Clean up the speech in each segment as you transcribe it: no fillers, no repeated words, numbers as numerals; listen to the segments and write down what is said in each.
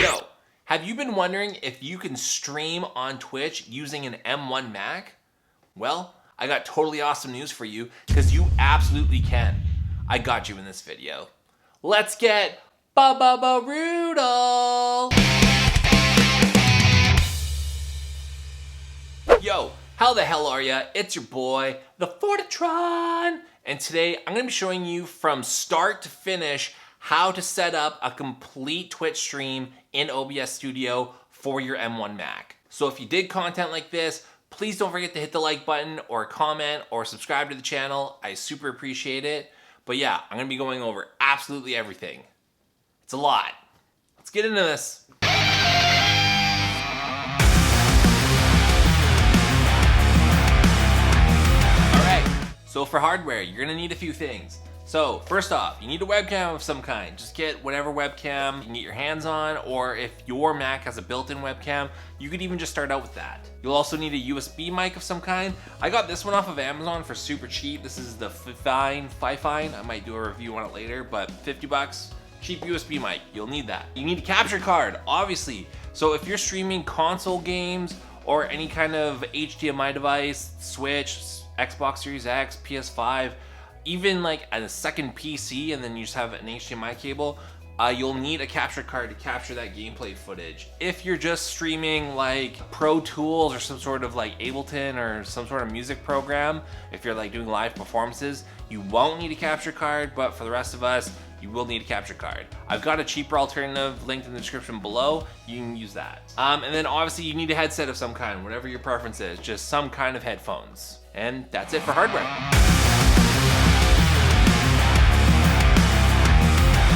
Yo, have you been wondering if you can stream on Twitch using an M1 Mac? Well, I got totally awesome news for you because you absolutely can. I got you in this video. Let's get brutal. Yo, how the hell are ya? It's your boy, the FornaTRON, and today I'm gonna be showing you from start to finish how to set up a complete Twitch stream in OBS Studio for your M1 Mac. So if you dig content like this, please don't forget to hit the like button or comment or subscribe to the channel. I super appreciate it. But yeah, I'm gonna be going over absolutely everything. It's a lot. Let's get into this. So for hardware, you're gonna need a few things. So first off, you need a webcam of some kind. Just get whatever webcam you can get your hands on, or if your Mac has a built-in webcam, you could even just start out with that. You'll also need a USB mic of some kind. I got this one off of Amazon for super cheap. This is the Fifine. I might do a review on it later, but 50 bucks, cheap USB mic, you'll need that. You need a capture card, obviously. So if you're streaming console games or any kind of HDMI device, Switch, Xbox Series X, PS5, even like a second PC, and then you just have an HDMI cable, you'll need a capture card to capture that gameplay footage. If you're just streaming like Pro Tools or some sort of like Ableton or some sort of music program, if you're like doing live performances, you won't need a capture card, but for the rest of us, you will need a capture card. I've got a cheaper alternative linked in the description below. You can use that. And then obviously you need a headset of some kind, whatever your preference is, just some kind of headphones. And that's it for hardware.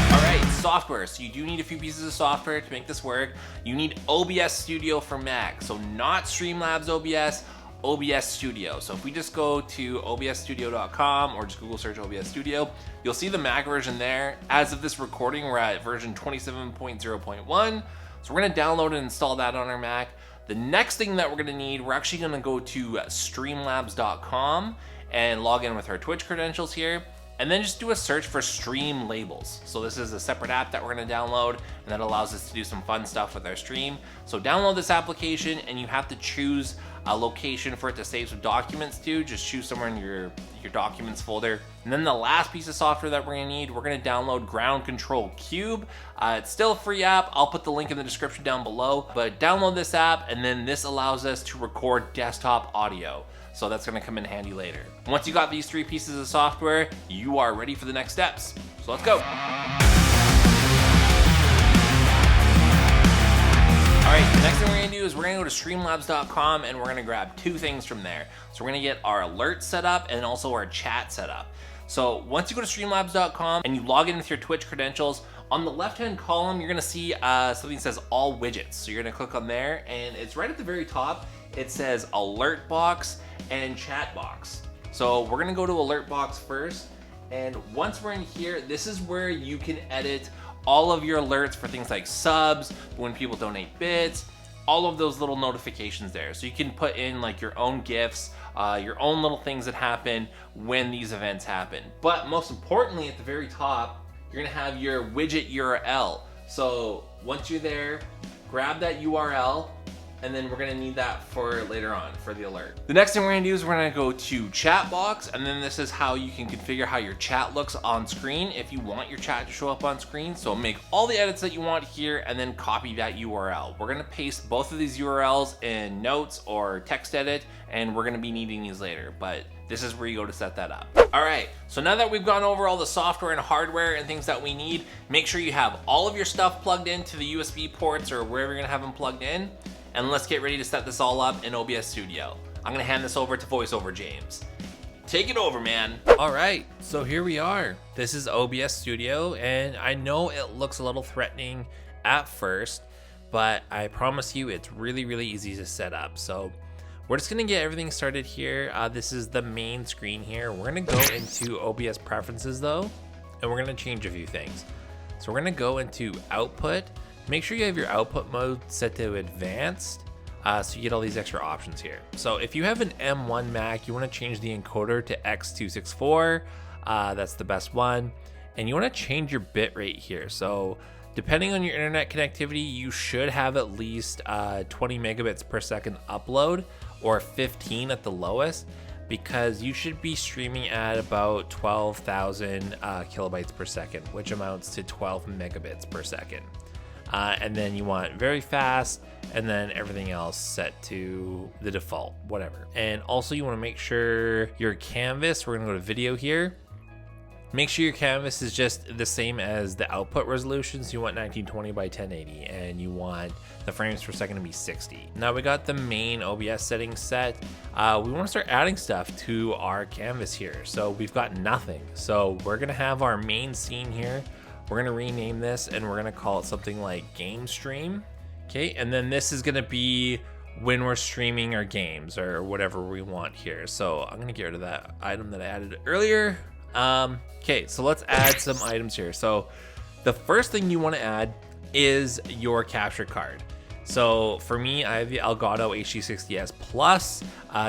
All right, software. So you do need a few pieces of software to make this work. You need OBS Studio for Mac. So not Streamlabs OBS, OBS Studio. So if we just go to obsstudio.com or just Google search OBS Studio, you'll see the Mac version there. As of this recording, we're at version 27.0.1. So we're gonna download and install that on our Mac. The next thing that we're gonna need, we're actually gonna go to streamlabs.com and log in with our Twitch credentials here, and then just do a search for Streamlabs. So this is a separate app that we're gonna download, and that allows us to do some fun stuff with our stream. So download this application, and you have to choose a location for it to save some documents to. Just choose somewhere in your documents folder. And then the last piece of software that we're gonna need, we're gonna download Ground Control Cube. It's still a free app. I'll put the link in the description down below, but download this app, and then this allows us to record desktop audio. So that's gonna come in handy later. Once you got these three pieces of software, you are ready for the next steps. So let's go. All right, the next thing we're gonna do is we're gonna go to streamlabs.com and we're gonna grab two things from there. So we're gonna get our alert set up and also our chat set up. So once you go to streamlabs.com and you log in with your Twitch credentials, on the left-hand column, you're gonna see something that says all widgets. So you're gonna click on there, and it's right at the very top. It says alert box and chat box. So we're gonna go to alert box first. And once we're in here, this is where you can edit all of your alerts for things like subs, when people donate bits, all of those little notifications there. So you can put in like your own GIFs, your own little things that happen when these events happen. But most importantly, at the very top, you're gonna have your widget URL. So once you're there, grab that URL, and then we're gonna need that for later on for the alert. The next thing we're gonna do is we're gonna go to chat box, and then this is how you can configure how your chat looks on screen if you want your chat to show up on screen. So make all the edits that you want here and then copy that URL. We're gonna paste both of these URLs in notes or text edit, and we're gonna be needing these later, but this is where you go to set that up. All right, so now that we've gone over all the software and hardware and things that we need, make sure you have all of your stuff plugged into the USB ports or wherever you're gonna have them plugged in. And let's get ready to set this all up in OBS Studio. I'm gonna hand this over to VoiceOver James. Take it over, man. All right, so here we are. This is OBS Studio, and I know it looks a little threatening at first, but I promise you it's really, really easy to set up. So we're just gonna get everything started here. This is the main screen here. We're gonna go into OBS preferences though, and we're gonna change a few things. So we're gonna go into output. Make sure you have your output mode set to advanced, so you get all these extra options here. So if you have an M1 Mac, you want to change the encoder to X264. That's the best one. And you want to change your bit rate here. So Depending on your internet connectivity, you should have at least 20 megabits per second upload, or 15 at the lowest, because you should be streaming at about 12,000 kilobytes per second, which amounts to 12 megabits per second. And then you want very fast, and then everything else set to the default, whatever. And also you want to make sure your canvas, we're gonna go to video here. Make sure your canvas is just the same as the output resolution. So you want 1920 by 1080, and you want the frames per second to be 60. Now we got the main OBS settings set. We want to start adding stuff to our canvas here. So we've got nothing. So we're gonna have our main scene here. We're gonna rename this, and we're gonna call it something like game stream. Okay, and then this is gonna be when we're streaming our games or whatever we want here. So I'm gonna get rid of that item that I added earlier. Okay, so let's add some items here. So the first thing you want to add is your capture card. So for me, I have the Elgato HD60S Plus.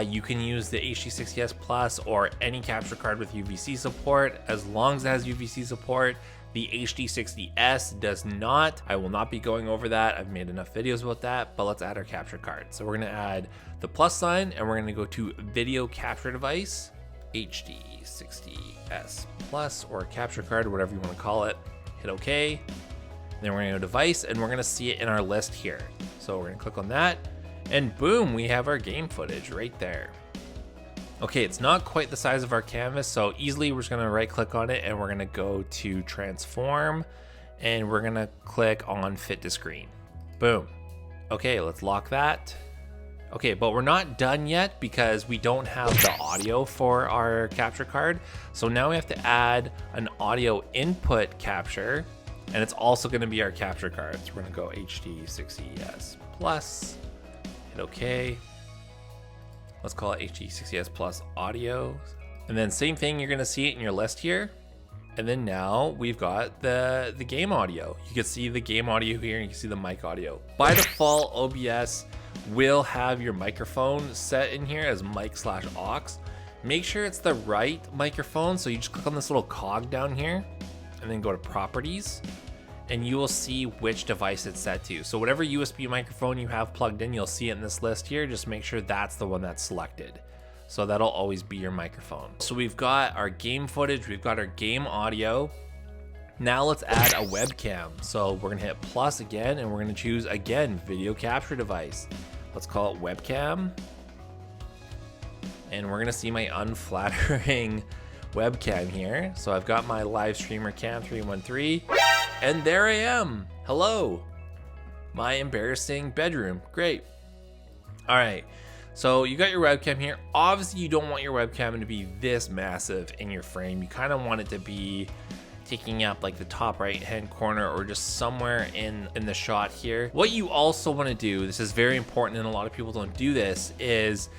You can use the HD60S Plus or any capture card with UVC support, as long as it has UVC support. The HD60S does not. I will not be going over that. I've made enough videos about that, but let's add our capture card. So we're gonna add the plus sign, and we're gonna go to video capture device, HD60S Plus, or capture card, whatever you want to call it. Hit OK. Then we're going to go device, and we're going to see it in our list here. So we're going to click on that, and boom, we have our game footage right there. Okay, it's not quite the size of our canvas, so easily we're just going to right click on it, and we're going to go to transform, and we're going to click on fit to screen. Boom. Okay, let's lock that. Okay, but we're not done yet because we don't have the audio for our capture card. So now we have to add an audio input capture, and it's also gonna be our capture card. So we're gonna go HD60S Plus, hit OK. Let's call it HD60S Plus Audio. And then same thing, you're gonna see it in your list here. And then now we've got the game audio. You can see the game audio here, and you can see the mic audio. By default, OBS will have your microphone set in here as mic/aux. Make sure it's the right microphone. So you just click on this little cog down here, and then go to properties, and you will see which device it's set to. So whatever USB microphone you have plugged in, you'll see it in this list here. Just make sure that's the one that's selected. So that'll always be your microphone. So we've got our game footage, we've got our game audio. Now let's add a webcam. So we're gonna hit plus again, and we're gonna choose again, video capture device. Let's call it webcam. And we're gonna see my unflattering webcam here. So I've got my live streamer cam 313, and there I am. Hello, my embarrassing bedroom. Great. All right. So you got your webcam here. Obviously you don't want your webcam to be this massive in your frame. You kind of want it to be taking up like the top right hand corner, or just somewhere in the shot here. What you also want to do, this is very important and a lot of people don't do this, is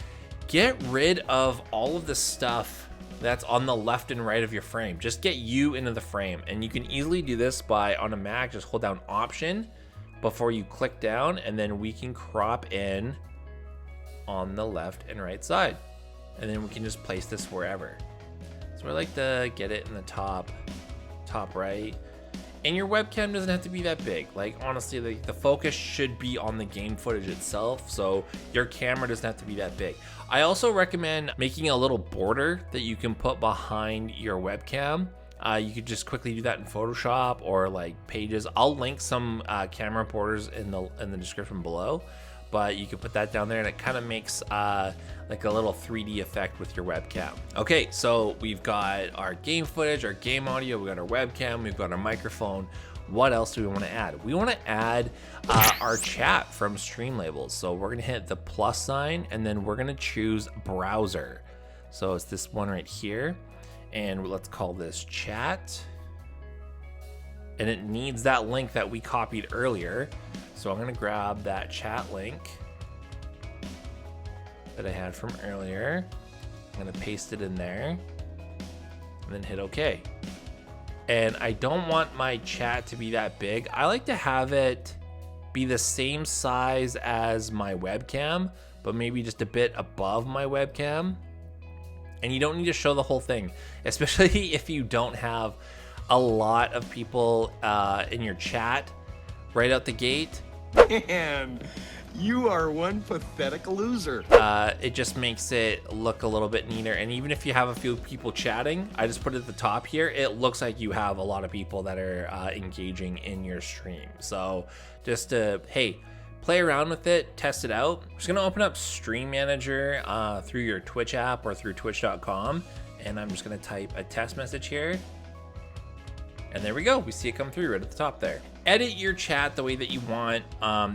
get rid of all of the stuff that's on the left and right of your frame. Just get you into the frame, and you can easily do this by, on a Mac, just hold down Option before you click down, and then we can crop in on the left and right side, and then we can just place this wherever. So I like to get it in the top right, and your webcam doesn't have to be that big. Like honestly, the focus should be on the game footage itself, so your camera doesn't have to be that big. I also recommend making a little border that you can put behind your webcam. You could just quickly do that in Photoshop or like Pages. I'll link some camera borders in the description below, but you can put that down there, and it kind of makes like a little 3D effect with your webcam. Okay, so we've got our game footage, our game audio, we've got our webcam, we've got our microphone. What else do we want to add? We want to add our chat from Streamlabs. So we're gonna hit the plus sign, and then we're gonna choose browser. So it's this one right here, and let's call this chat. And it needs that link that we copied earlier. So I'm gonna grab that chat link that I had from earlier. I'm gonna paste it in there, and then hit OK. And I don't want my chat to be that big. I like to have it be the same size as my webcam, but maybe just a bit above my webcam. And you don't need to show the whole thing, especially if you don't have a lot of people in your chat. right out the gate. Man, you are one pathetic loser. It just makes it look a little bit neater. And even if you have a few people chatting, I just put it at the top here. It looks like you have a lot of people that are engaging in your stream. So just hey, play around with it, test it out. I'm just gonna open up Stream Manager through your Twitch app or through twitch.com. And I'm just gonna type a test message here. And there we go. We see it come through right at the top there. Edit your chat the way that you want.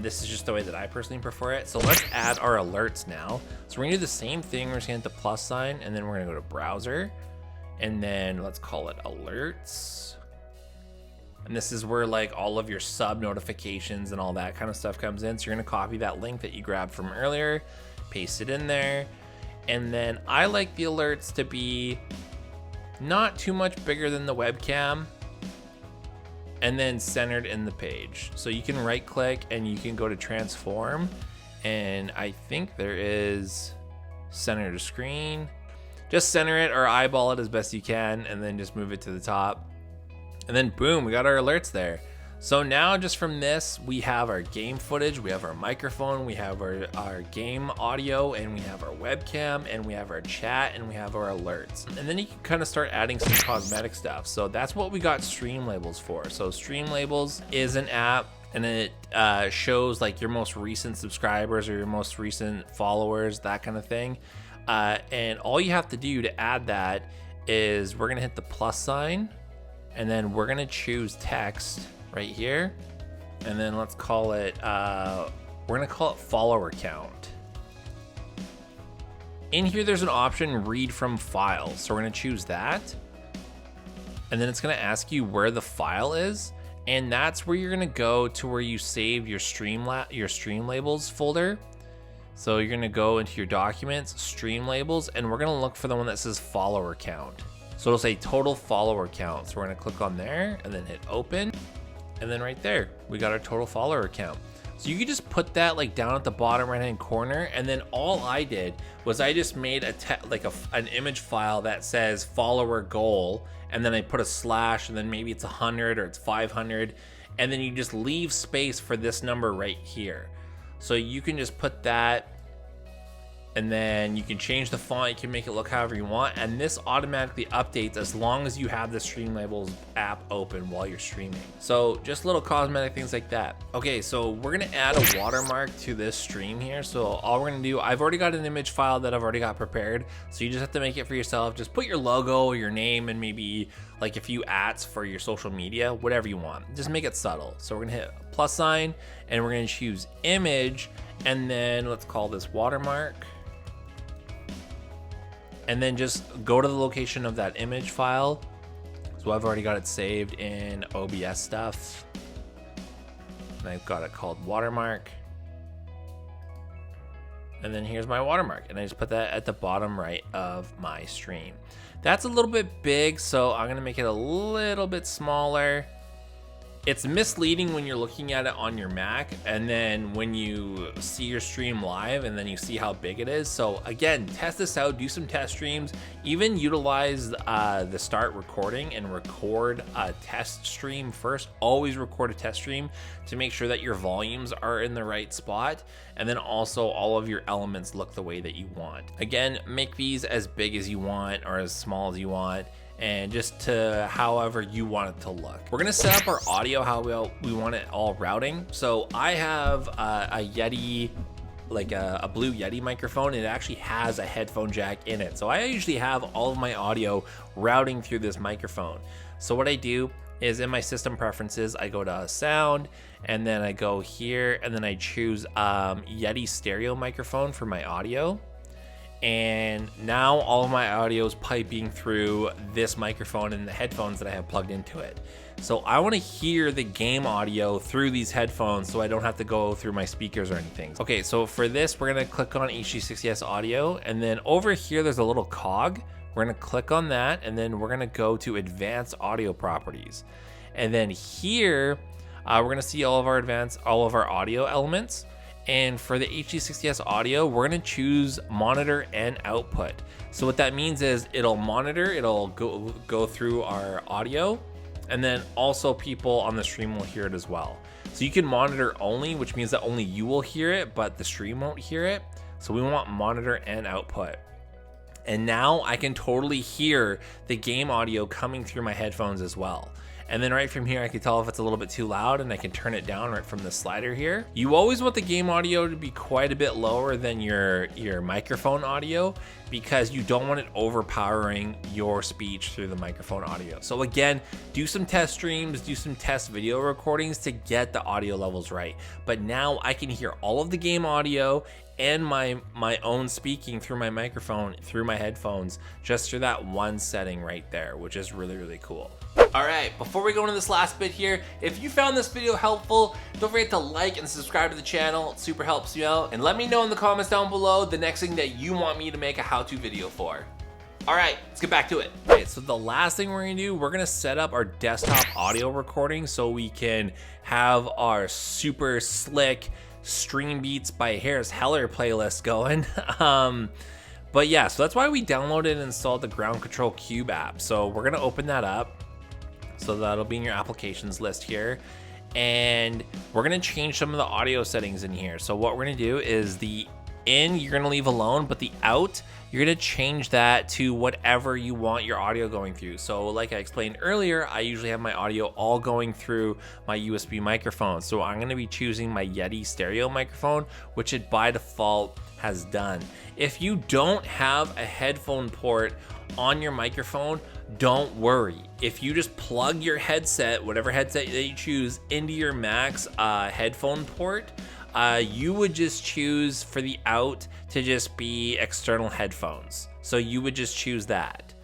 This is just the way that I personally prefer it. So let's add our alerts now. So we're gonna do the same thing. We're just gonna hit the plus sign and then we're gonna go to browser and then let's call it alerts. And this is where like all of your sub notifications and all that kind of stuff comes in. So you're gonna copy that link that you grabbed from earlier, paste it in there. And then I like the alerts to be not too much bigger than the webcam, and then centered in the page. So you can right click and you can go to transform. And I think there is center to screen. Just center it or eyeball it as best you can and then just move it to the top. And then boom, we got our alerts there. So now just from this, we have our game footage, we have our microphone, we have our game audio, and we have our webcam, and we have our chat, and we have our alerts. And then you can kind of start adding some cosmetic stuff. So that's what we got Streamlabs for. So Streamlabs is an app and it shows like your most recent subscribers or your most recent followers, that kind of thing. And all you have to do to add that is we're gonna hit the plus sign and then we're gonna choose text right here, and then let's call it, we're gonna call it follower count. In here, there's an option, read from files. So we're gonna choose that. And then it's gonna ask you where the file is. And that's where you're gonna go to where you saved your Streamlabs folder. So you're gonna go into your documents, Streamlabs, and we're gonna look for the one that says follower count. So it'll say total follower count. So we're gonna click on there and then hit open. And then right there, we got our total follower count. So you can just put that like down at the bottom right hand corner. And then all I did was I just made an image file that says follower goal. And then I put a slash and then maybe it's 100 or it's 500. And then you just leave space for this number right here. So you can just put that, and then you can change the font, you can make it look however you want, and this automatically updates as long as you have the Streamlabs app open while you're streaming. So just little cosmetic things like that. Okay, so we're gonna add a watermark to this stream here. So all we're gonna do, I've already got an image file that I've already got prepared, so you just have to make it for yourself. Just put your logo, your name, and maybe like a few @s for your social media, whatever you want. Just make it subtle. So we're gonna hit plus sign, and we're gonna choose image, and then let's call this watermark. And then just go to the location of that image file. So I've already got it saved in OBS stuff. And I've got it called watermark. And then here's my watermark. And I just put that at the bottom right of my stream. That's a little bit big, so I'm gonna make it a little bit smaller. It's misleading when you're looking at it on your Mac, and then when you see your stream live and then you see how big it is. So again, test this out, do some test streams, even utilize the start recording and record a test stream first. Always record a test stream to make sure that your volumes are in the right spot, and then also all of your elements look the way that you want. Again, make these as big as you want or as small as you want, and just to however you want it to look. We're gonna set up our audio how we want it all routing. So I have a Yeti, like a blue Yeti microphone. It actually has a headphone jack in it. So I usually have all of my audio routing through this microphone. So what I do is in my system preferences, I go to sound, and then I go here, and then I choose Yeti stereo microphone for my audio. And now all of my audio is piping through this microphone and the headphones that I have plugged into it. So I want to hear the game audio through these headphones so I don't have to go through my speakers or anything. Okay, so for this, we're going to click on HD60S audio, and then over here, there's a little cog. We're going to click on that, and then we're going to go to advanced audio properties. And then here, we're going to see all of our audio elements. And for the HD60S audio, we're gonna choose monitor and output. So what that means is it'll monitor, it'll go through our audio, and then also people on the stream will hear it as well. So you can monitor only, which means that only you will hear it, but the stream won't hear it. So we want monitor and output. And now I can totally hear the game audio coming through my headphones as well. And then right from here, I can tell if it's a little bit too loud and I can turn it down right from the slider here. You always want the game audio to be quite a bit lower than your microphone audio, because you don't want it overpowering your speech through the microphone audio. So again, do some test streams, do some test video recordings to get the audio levels right. But now I can hear all of the game audio and my own speaking through my microphone, through my headphones, just through that one setting right there, which is really, really cool. All right, before we go into this last bit here, if you found this video helpful, don't forget to like and subscribe to the channel. It super helps me out. And let me know in the comments down below the next thing that you want me to make a how-to video for. All right, let's get back to it. All right, so the last thing we're gonna do, we're gonna set up our desktop audio recording so we can have our super slick Stream Beats by Harris Heller playlist going. But yeah, so that's why we downloaded and installed the Ground Control Cube app. So we're gonna open that up. So that'll be in your applications list here. And we're gonna change some of the audio settings in here. So what we're gonna do is the in, you're gonna leave alone, but the out, you're gonna change that to whatever you want your audio going through. So like I explained earlier, I usually have my audio all going through my USB microphone. So I'm gonna be choosing my Yeti stereo microphone, which it by default has done. If you don't have a headphone port on your microphone, don't worry. If you just plug your headset, whatever headset that you choose, into your Mac's headphone port, you would just choose for the out to just be external headphones. So you would just choose that.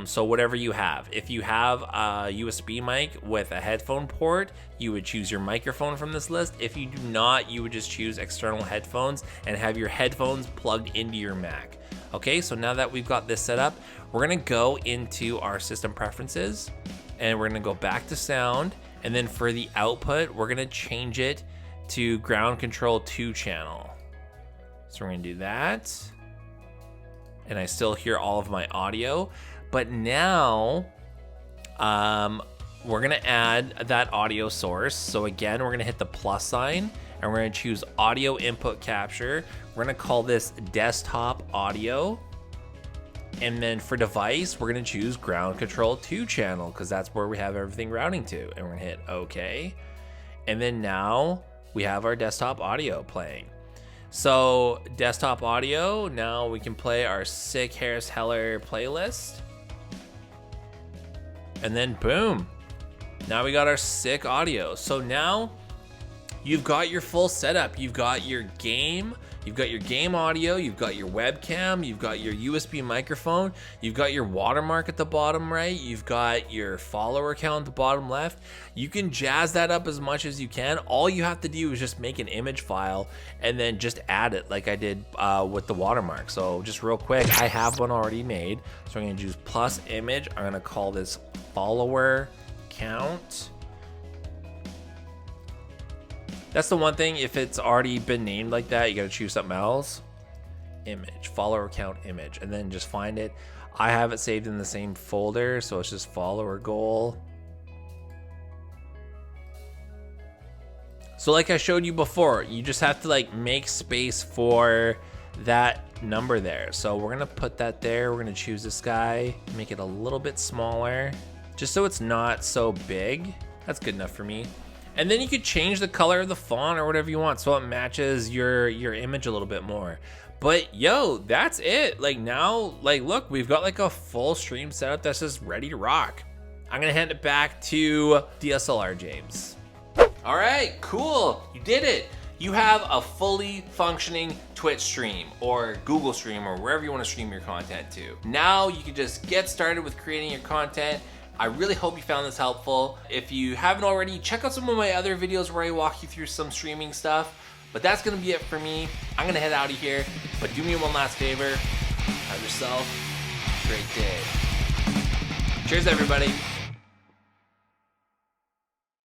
So whatever you have. If you have a USB mic with a headphone port, you would choose your microphone from this list. If you do not, you would just choose external headphones and have your headphones plugged into your Mac. Okay, so now that we've got this set up, we're gonna go into our system preferences and we're gonna go back to sound. And then for the output, we're gonna change it to ground control 2 channel. So we're gonna do that. And I still hear all of my audio, but now we're gonna add that audio source. So again, we're gonna hit the plus sign and we're gonna choose audio input capture. We're gonna call this desktop audio. And then for device, we're gonna choose ground control 2 channel because that's where we have everything routing to. And we're gonna hit okay. And then now we have our desktop audio playing. So desktop audio, now we can play our sick Harris Heller playlist. And then boom, now we got our sick audio. So now you've got your full setup. You've got your game, audio, you've got your webcam, you've got your USB microphone, you've got your watermark at the bottom right, you've got your follower count at the bottom left. You can jazz that up as much as you can. All you have to do is just make an image file and then just add it like I did with the watermark. So just real quick, I have one already made. So I'm gonna choose plus image. I'm gonna call this follower count. That's the one thing, if it's already been named like that, you gotta choose something else. Image, follower count image, and then just find it. I have it saved in the same folder, so it's just follower goal. So like I showed you before, you just have to like make space for that number there. So we're gonna put that there. We're gonna choose this guy, make it a little bit smaller, just so it's not so big. That's good enough for me. And then you could change the color of the font or whatever you want so it matches your image a little bit more. But yo, that's it. Like now, like look, we've got like a full stream setup that's just ready to rock. I'm gonna hand it back to DSLR James. All right, cool, you did it. You have a fully functioning Twitch stream or Google stream or wherever you wanna stream your content to. Now you can just get started with creating your content. I really hope you found this helpful. If you haven't already, check out some of my other videos where I walk you through some streaming stuff. But that's gonna be it for me. I'm gonna head out of here, but do me one last favor. Have yourself a great day. Cheers, everybody.